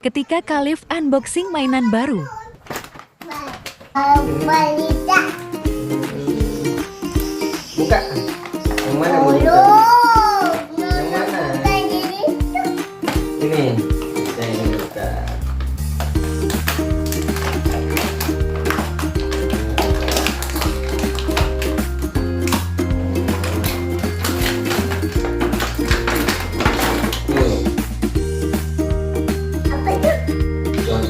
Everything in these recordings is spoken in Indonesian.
ketika Calief unboxing mainan baru. Buka. Yang mana mau buka? Yang mana? Ini. Saya yang buka. Jangan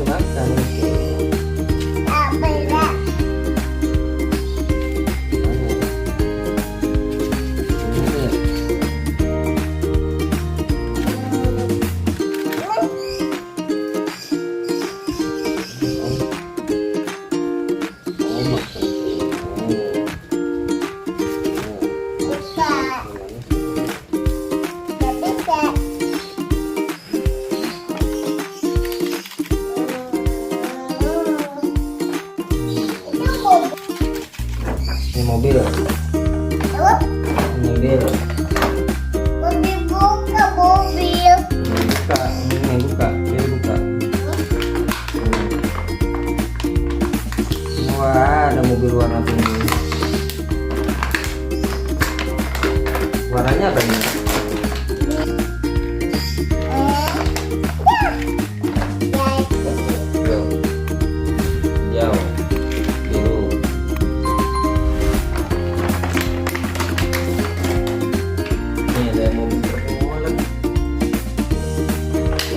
makan itu. Mobil. Mobil. Buka mobil. Buka, ini buka, dia buka. Wah, ada mobil warna pink. Warnanya apa ini? Hijau. Biru.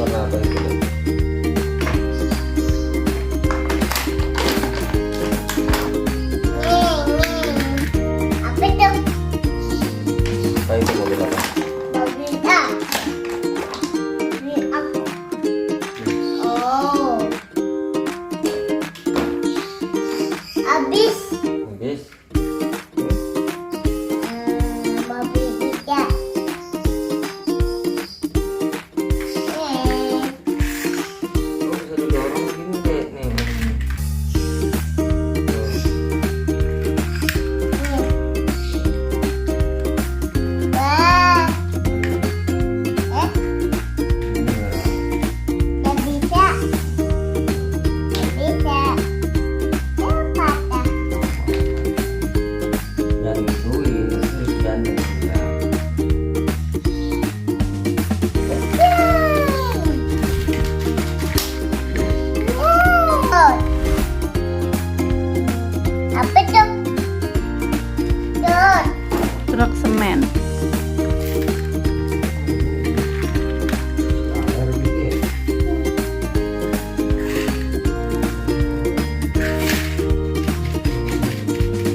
Warna apa itu? Apa itu? Apa itu mobil apa? Mobil A. Ini aku. Oh. Habis. Habis. Mobil tiga. Oh, bisa didorong gini deh nih. Wah. Nggak bisa. Nggak bisa. Patah. Dan ditulis dan ya. Apa tuh? Tuh. Truk semen. Air dikit.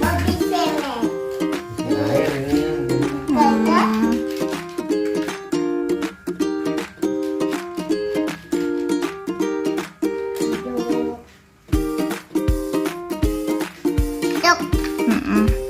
Mobil semen. Air ini yang Kayaknya. Tuh. Tuh.